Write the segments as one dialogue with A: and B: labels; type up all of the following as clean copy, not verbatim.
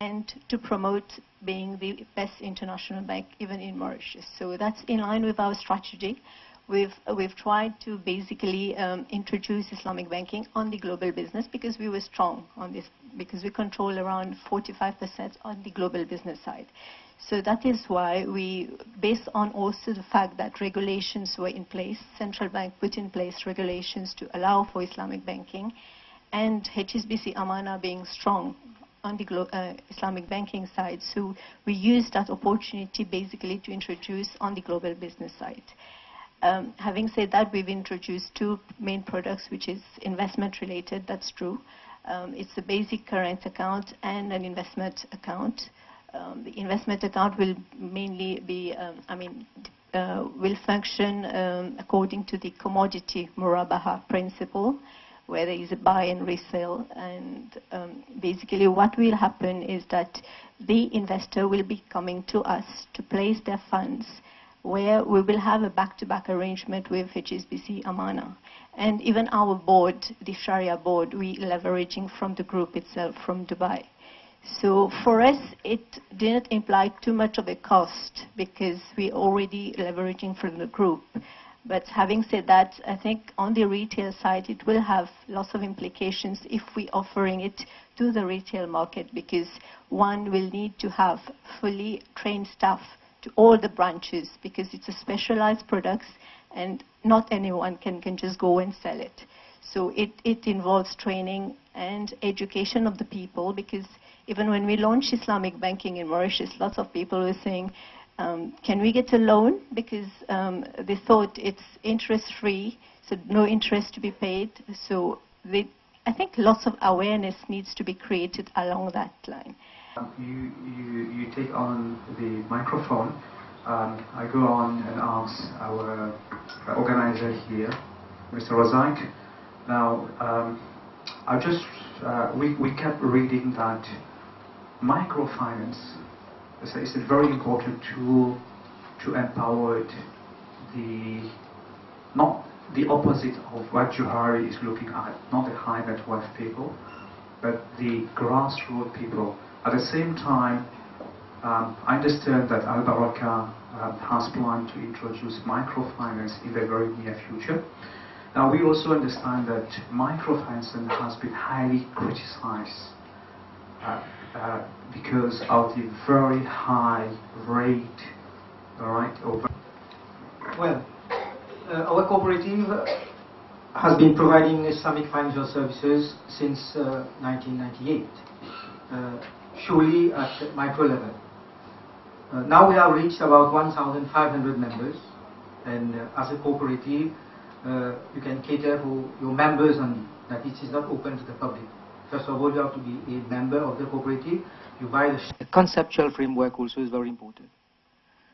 A: and to promote being the best international bank even in Mauritius. So that's in line with our strategy. We've tried to basically introduce Islamic banking on the global business because we were strong on this, because we control around 45% on the global business side. So that is why we, based on also the fact that regulations were in place, central bank put in place regulations to allow for Islamic banking, and HSBC Amana being strong on the Islamic banking side. So we used that opportunity basically to introduce on the global business side. Having said that, we've introduced two main products, which is investment related, that's true. It's a basic current account and an investment account. The investment account will mainly be, will function according to the commodity murabaha principle, where there is a buy and resale. And basically what will happen is that the investor will be coming to us to place their funds, where we will have a back-to-back arrangement with HSBC Amana. And even our board, the Sharia board, we leveraging from the group itself, from Dubai. So for us, it didn't imply too much of a cost because we're already leveraging from the group. But having said that, I think on the retail side, it will have lots of implications if we're offering it to the retail market, because one will need to have fully trained staff to all the branches, because it's a specialized product and not anyone can just go and sell it. So it involves training and education of the people, because even when we launched Islamic banking in Mauritius, lots of people were saying, can we get a loan? Because they thought it's interest-free, so no interest to be paid. So I think lots of awareness needs to be created along that line.
B: You take on the microphone. I go on and ask our organizer here, Mr. Razak. Now, we kept reading that microfinance is a very important tool to empower not the opposite of what Johari is looking at, not the high net worth people, but the grassroots people. At the same time, I understand that Al Baraka has planned to introduce microfinance in the very near future. Now, we also understand that microfinance has been highly criticized because of the very high rate, all right?
C: Well, our cooperative has been providing Islamic financial services since 1998. Surely at micro level. Now we have reached about 1,500 members, and as a cooperative, you can cater for your members only, that it is not open to the public. First of all, you have to be a member of the cooperative. You buy the conceptual framework also is very important.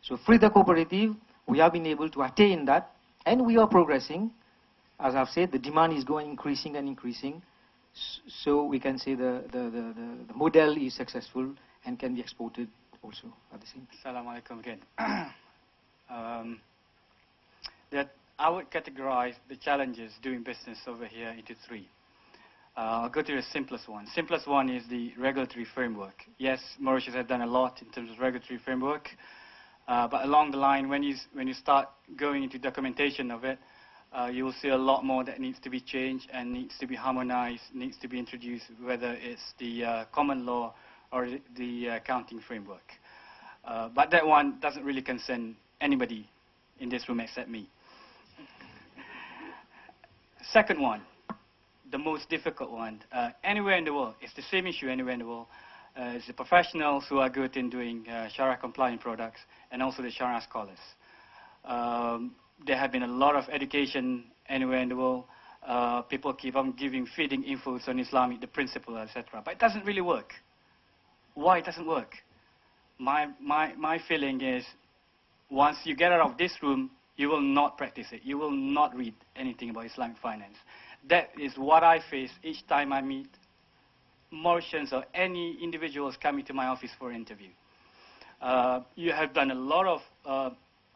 C: So through the cooperative, we have been able to attain that, and we are progressing. As I've said, the demand is going increasing and increasing. So we can say the model is successful and can be exported also at the same time.
D: Assalamu alaikum again. That I would categorize the challenges doing business over here into three. I'll go to the simplest one. Simplest one is the regulatory framework. Yes, Mauritius has done a lot in terms of regulatory framework, but along the line, when you start going into documentation of it, you will see a lot more that needs to be changed and needs to be harmonized, needs to be introduced, whether it's the common law or the accounting framework. But that one doesn't really concern anybody in this room except me. Second one, the most difficult one, anywhere in the world, it's the same issue anywhere in the world. It's the professionals who are good in doing Sharia compliant products and also the Sharia scholars. There have been a lot of education anywhere in the world. People keep on feeding infos on Islamic, the principle, etc. But it doesn't really work. Why it doesn't work? My feeling is, once you get out of this room, you will not practice it. You will not read anything about Islamic finance. That is what I face each time I meet Mauritians or any individuals coming to my office for an interview. You have done a lot of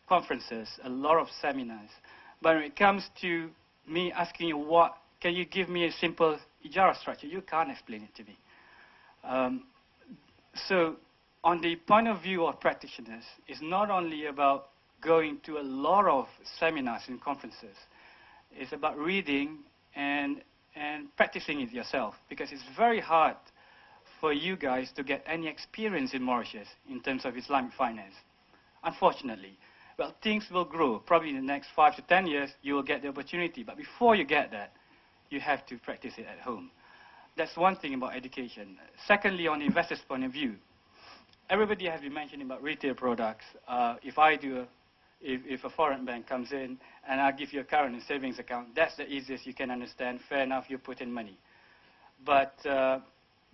D: conferences, a lot of seminars, but when it comes to me asking you, can you give me a simple ijara structure? You can't explain it to me. So on the point of view of practitioners, it's not only about going to a lot of seminars and conferences. It's about reading and practicing it yourself, because it's very hard for you guys to get any experience in Mauritius in terms of Islamic finance, unfortunately. Well, things will grow. Probably in the next 5 to 10 years, you will get the opportunity. But before you get that, you have to practice it at home. That's one thing about education. Secondly, on the investor's point of view, everybody has been mentioning about retail products. If a foreign bank comes in and I give you a current and savings account, that's the easiest you can understand. Fair enough, you put in money. But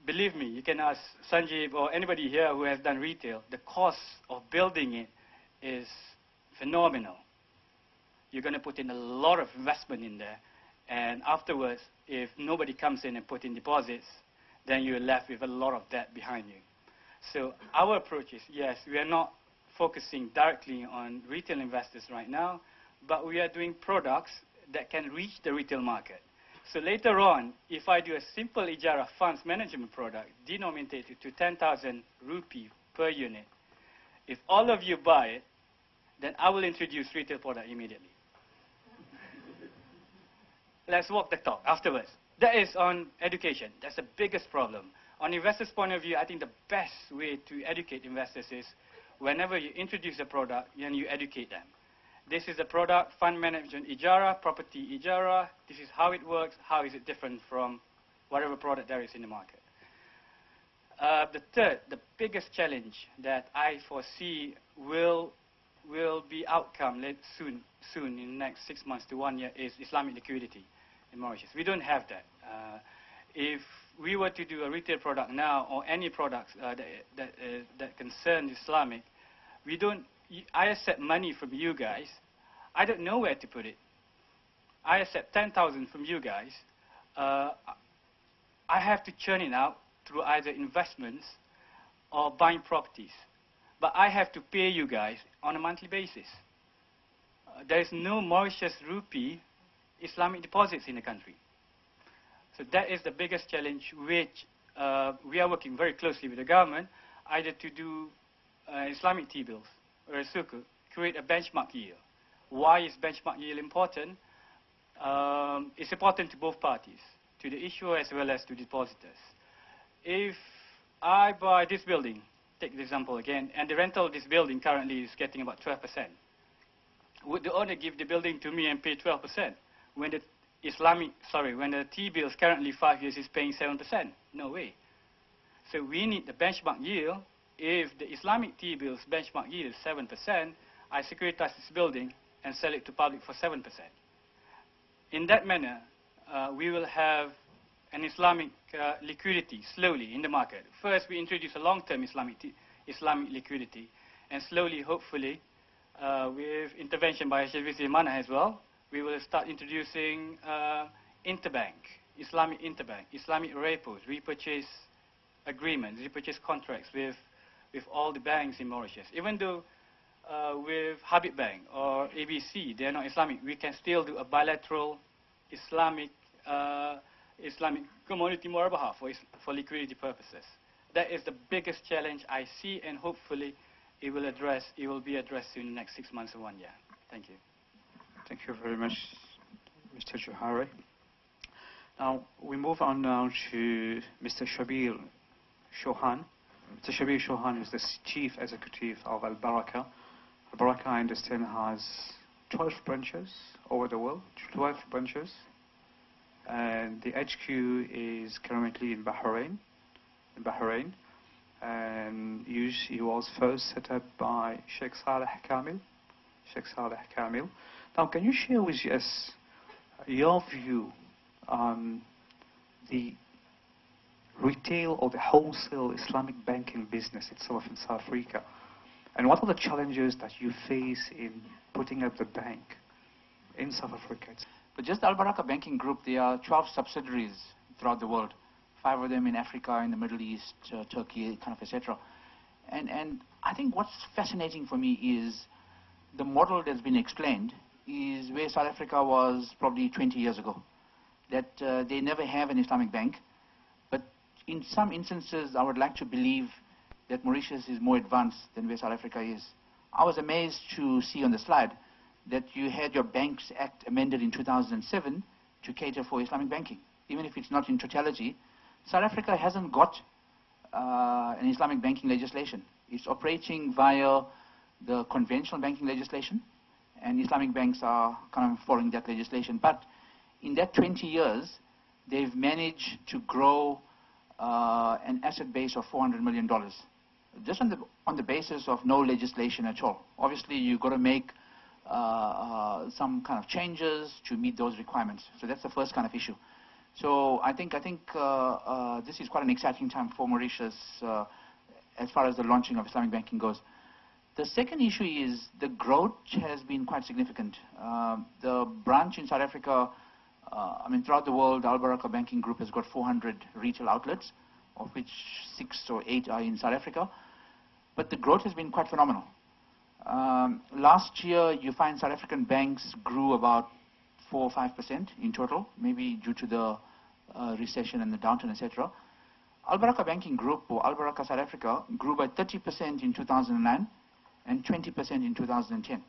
D: believe me, you can ask Sanjeev or anybody here who has done retail, the cost of building it is phenomenal. You're going to put in a lot of investment in there, and afterwards, if nobody comes in and put in deposits, then you're left with a lot of debt behind you. So our approach is, yes, we are not focusing directly on retail investors right now, but we are doing products that can reach the retail market. So later on, if I do a simple Ijara funds management product denominated to 10,000 rupee per unit, if all of you buy it, then I will introduce retail product immediately. Let's walk the talk afterwards. That is on education. That's the biggest problem. On investors' point of view, I think the best way to educate investors is whenever you introduce a product, then you educate them. This is a product, fund management Ijara, property Ijara. This is how it works. How is it different from whatever product there is in the market? The biggest challenge that I foresee will be outcome soon in the next 6 months to 1 year is Islamic liquidity in Mauritius. We don't have that. If we were to do a retail product now or any products that concern Islamic, I accept money from you guys. I don't know where to put it. I accept 10,000 from you guys. I have to churn it out through either investments or buying properties. But I have to pay you guys on a monthly basis. There is no Mauritius rupee Islamic deposits in the country. So that is the biggest challenge, which we are working very closely with the government, either to do Islamic T-bills or a sukuk, create a benchmark yield. Why is benchmark yield important? It's important to both parties, to the issuer as well as to depositors. If I buy this building, take the example again, and the rental of this building currently is getting about 12%. Would the owner give the building to me and pay 12% when the when the T-bill is currently 5 years is paying 7%? No way. So we need the benchmark yield. If the Islamic T-bill's benchmark yield is 7%, I securitize this building and sell it to public for 7%. In that manner, we will have an Islamic liquidity slowly in the market. First, we introduce a long-term Islamic liquidity, and slowly, hopefully, with intervention by HSBC Mana as well, we will start introducing interbank, Islamic repos, repurchase agreements, repurchase contracts with all the banks in Mauritius. Even though with Habib Bank or ABC, they are not Islamic, we can still do a bilateral Islamic commodity murabaha for liquidity purposes. That is the biggest challenge I see, and hopefully it will be addressed in the next 6 months or 1 year. Thank you.
B: Thank you very much, Mr. Johari. Now, we move on now to Mr. Shabir Shohan. Mr. Shabir Shohan is the Chief Executive of Al-Baraka. Al-Baraka, I understand, has 12 branches over the world, 12 branches. And the HQ is currently in Bahrain. And he was first set up by Sheikh Saleh Kamil. Now, can you share with us your view on the retail or the wholesale Islamic banking business itself in South Africa? And what are the challenges that you face in putting up the bank in South Africa?
E: But just Al-Baraka Banking Group, there are 12 subsidiaries throughout the world. 5 of them in Africa, in the Middle East, Turkey, kind of, etc. And I think what's fascinating for me is the model that's been explained is where South Africa was probably 20 years ago. That they never have an Islamic bank. But in some instances, I would like to believe that Mauritius is more advanced than where South Africa is. I was amazed to see on the slide that you had your Banks Act amended in 2007 to cater for Islamic banking. Even if it's not in totality, South Africa hasn't got an Islamic banking legislation. It's operating via the conventional banking legislation, and Islamic banks are kind of following that legislation. But in that 20 years, they've managed to grow an asset base of $400 million, just on the basis of no legislation at all. Obviously, you've got to make some kind of changes to meet those requirements. So that's the first kind of issue. So I think this is quite an exciting time for Mauritius as far as the launching of Islamic banking goes. The second issue is the growth has been quite significant. The branch in South Africa, throughout the world, the Al Baraka Banking Group has got 400 retail outlets, of which 6 or 8 are in South Africa. But the growth has been quite phenomenal. Last year, you find South African banks grew about 4 or 5% in total, maybe due to the recession and the downturn, etc. Al Baraka Banking Group, or Al Baraka South Africa, grew by 30% in 2009 and 20% in 2010.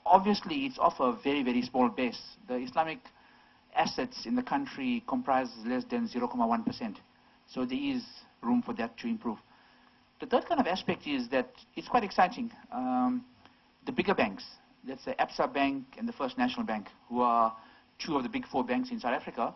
E: Obviously, it's off a very, very small base. The Islamic assets in the country comprise less than 0.1%. So there is room for that to improve. The third kind of aspect is that it's quite exciting. The bigger banks, that's the Absa Bank and the First National Bank, who are 2 of the big 4 banks in South Africa,